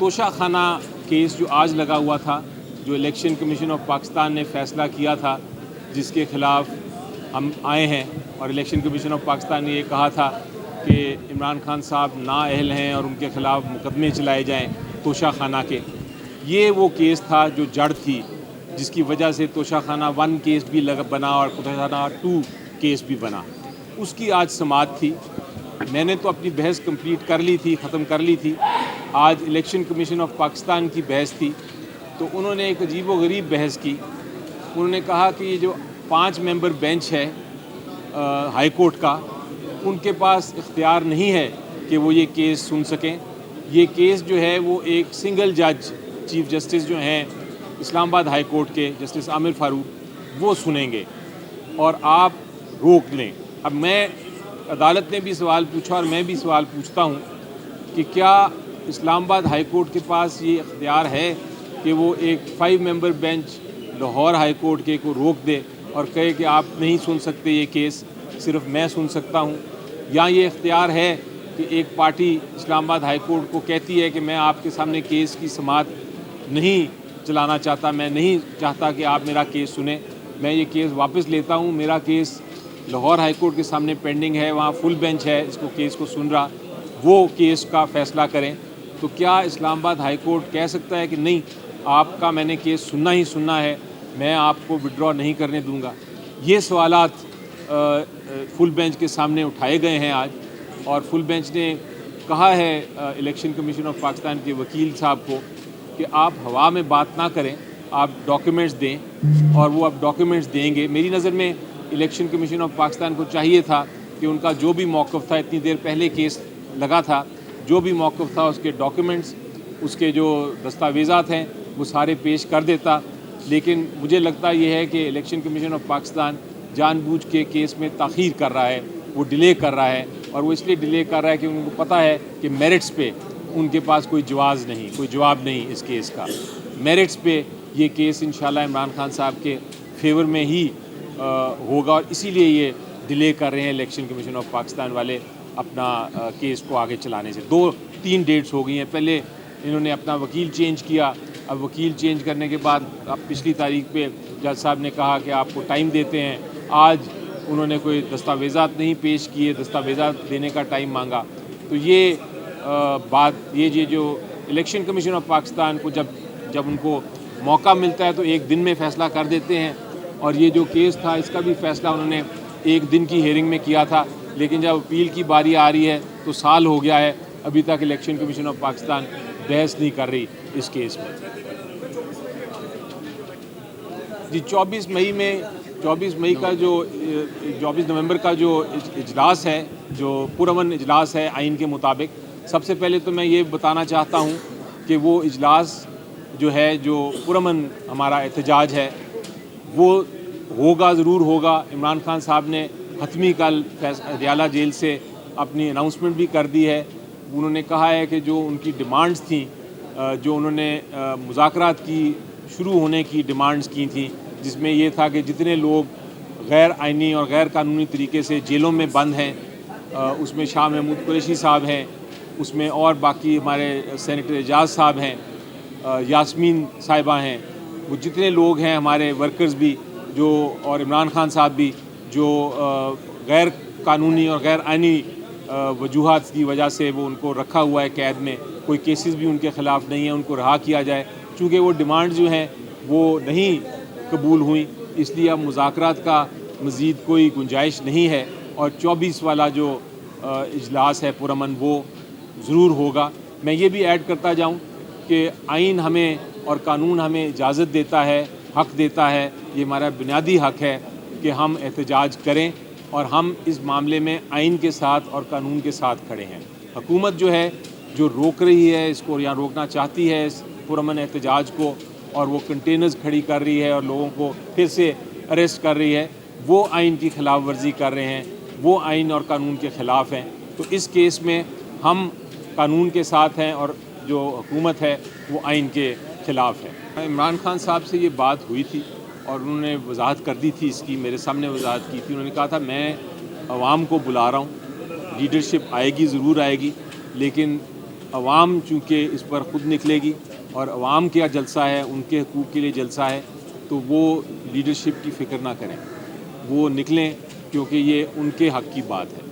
توشہ خانہ کیس جو آج لگا ہوا تھا، جو الیکشن کمیشن آف پاکستان نے فیصلہ کیا تھا، جس کے خلاف ہم آئے ہیں، اور الیکشن کمیشن آف پاکستان نے یہ کہا تھا کہ عمران خان صاحب نااہل ہیں اور ان کے خلاف مقدمے چلائے جائیں توشہ خانہ کے۔ یہ وہ کیس تھا جو جڑ تھی، جس کی وجہ سے توشہ خانہ 1 کیس بھی بنا اور توشہ خانہ 2 کیس بھی بنا۔ اس کی آج سماعت تھی۔ میں نے تو اپنی بحث کمپلیٹ کر لی تھی، ختم کر لی تھی۔ آج الیکشن کمیشن آف پاکستان کی بحث تھی، تو انہوں نے ایک عجیب و غریب بحث کی۔ انہوں نے کہا کہ یہ جو 5 ممبر بینچ ہے ہائی کورٹ کا، ان کے پاس اختیار نہیں ہے کہ وہ یہ کیس سن سکیں۔ یہ کیس جو ہے وہ ایک سنگل جج چیف جسٹس جو ہیں اسلام آباد ہائی کورٹ کے جسٹس عامر فاروق، وہ سنیں گے اور آپ روک لیں۔ اب میں عدالت نے بھی سوال پوچھا اور میں بھی سوال پوچھتا ہوں کہ کیا اسلام آباد ہائی کورٹ کے پاس یہ اختیار ہے کہ وہ ایک 5 ممبر بینچ لاہور ہائی کورٹ کے کو روک دے اور کہے کہ آپ نہیں سن سکتے یہ کیس، صرف میں سن سکتا ہوں؟ یا یہ اختیار ہے کہ ایک پارٹی اسلام آباد ہائی کورٹ کو کہتی ہے کہ میں آپ کے سامنے کیس کی سماعت نہیں چلانا چاہتا، میں نہیں چاہتا کہ آپ میرا کیس سنیں، میں یہ کیس واپس لیتا ہوں، میرا کیس لاہور ہائی کورٹ کے سامنے پینڈنگ ہے، وہاں فل بینچ ہے اس کو کیس کو سن رہا، وہ کیس کا فیصلہ کریں۔ تو کیا اسلام آباد ہائی کورٹ کہہ سکتا ہے کہ نہیں، آپ کا میں نے کیس سننا ہی سننا ہے، میں آپ کو وڈرا نہیں کرنے دوں گا؟ یہ سوالات فل بینچ کے سامنے اٹھائے گئے ہیں آج، اور فل بینچ نے کہا ہے الیکشن کمیشن آف پاکستان کے وکیل صاحب کو کہ آپ ہوا میں بات نہ کریں، آپ ڈاکیومنٹس دیں، اور وہ اب ڈاکیومنٹس دیں گے۔ میری نظر میں الیکشن کمیشن آف پاکستان کو چاہیے تھا کہ ان کا جو بھی موقف تھا، اتنی دیر پہلے کیس لگا تھا، جو بھی موقف تھا اس کے ڈاکیومنٹس، اس کے جو دستاویزات ہیں وہ سارے پیش کر دیتا۔ لیکن مجھے لگتا یہ ہے کہ الیکشن کمیشن آف پاکستان جان بوجھ کے کیس میں تاخیر کر رہا ہے، وہ ڈیلے کر رہا ہے، اور وہ اس لیے ڈیلے کر رہا ہے کہ ان کو پتہ ہے کہ میرٹس پہ ان کے پاس کوئی جواز نہیں، کوئی جواب نہیں اس کیس کا۔ میرٹس پہ یہ کیس انشاءاللہ عمران خان صاحب کے فیور میں ہی ہوگا، اور اسی لیے یہ ڈیلے کر رہے ہیں الیکشن کمیشن آف پاکستان والے اپنا کیس کو آگے چلانے سے۔ 2-3 ڈیٹس ہو گئی ہیں، پہلے انہوں نے اپنا وکیل چینج کیا، اب وکیل چینج کرنے کے بعد اب پچھلی تاریخ پہ جج صاحب نے کہا کہ آپ کو ٹائم دیتے ہیں، آج انہوں نے کوئی دستاویزات نہیں پیش کیے، دستاویزات دینے کا ٹائم مانگا۔ تو یہ بات، یہ جو الیکشن کمیشن آف پاکستان کو جب ان کو موقع ملتا ہے تو ایک دن میں فیصلہ کر دیتے ہیں، اور یہ جو کیس تھا اس کا بھی فیصلہ انہوں نے ایک دن کی ہیئرنگ میں کیا تھا، لیکن جب اپیل کی باری آ رہی ہے تو سال ہو گیا ہے، ابھی تک الیکشن کمیشن آف پاکستان بحث نہیں کر رہی اس کیس میں۔ جی 24 نومبر کا جو اجلاس ہے، جو پرامن اجلاس ہے آئین کے مطابق، سب سے پہلے تو میں یہ بتانا چاہتا ہوں کہ وہ اجلاس جو ہے، جو پرامن ہمارا احتجاج ہے، وہ ہوگا، ضرور ہوگا۔ عمران خان صاحب نے حتمی کل اڈیالہ جیل سے اپنی اناؤنسمنٹ بھی کر دی ہے۔ انہوں نے کہا ہے کہ جو ان کی ڈیمانڈز تھیں، جو انہوں نے مذاکرات کی شروع ہونے کی ڈیمانڈز کی تھیں، جس میں یہ تھا کہ جتنے لوگ غیر آئینی اور غیر قانونی طریقے سے جیلوں میں بند ہیں، اس میں شاہ محمود قریشی صاحب ہیں، اس میں اور باقی ہمارے سینیٹر اعجاز صاحب ہیں، یاسمین صاحبہ ہیں، وہ جتنے لوگ ہیں ہمارے ورکرز بھی، جو اور عمران خان صاحب بھی، جو غیر قانونی اور غیر آئینی وجوہات کی وجہ سے وہ ان کو رکھا ہوا ہے قید میں، کوئی کیسز بھی ان کے خلاف نہیں ہیں، ان کو رہا کیا جائے۔ چونکہ وہ ڈیمانڈ جو ہیں وہ نہیں قبول ہوئیں، اس لیے اب مذاکرات کا مزید کوئی گنجائش نہیں ہے، اور 24 والا جو اجلاس ہے پرامن، وہ ضرور ہوگا۔ میں یہ بھی ایڈ کرتا جاؤں کہ آئین ہمیں اور قانون ہمیں اجازت دیتا ہے، حق دیتا ہے، یہ ہمارا بنیادی حق ہے کہ ہم احتجاج کریں، اور ہم اس معاملے میں آئین کے ساتھ اور قانون کے ساتھ کھڑے ہیں۔ حکومت جو ہے، جو روک رہی ہے اس کو یا روکنا چاہتی ہے اس پرامن احتجاج کو، اور وہ کنٹینرز کھڑی کر رہی ہے اور لوگوں کو پھر سے اریسٹ کر رہی ہے، وہ آئین کی خلاف ورزی کر رہے ہیں، وہ آئین اور قانون کے خلاف ہیں۔ تو اس کیس میں ہم قانون کے ساتھ ہیں، اور جو حکومت ہے وہ آئین کے خلاف ہے۔ عمران خان صاحب سے یہ بات ہوئی تھی اور انہوں نے وضاحت کر دی تھی، اس کی میرے سامنے وضاحت کی تھی۔ انہوں نے کہا تھا میں عوام کو بلا رہا ہوں، لیڈرشپ آئے گی، ضرور آئے گی، لیکن عوام چونکہ اس پر خود نکلے گی اور عوام کیا جلسہ ہے، ان کے حقوق کے لیے جلسہ ہے، تو وہ لیڈرشپ کی فکر نہ کریں، وہ نکلیں کیونکہ یہ ان کے حق کی بات ہے۔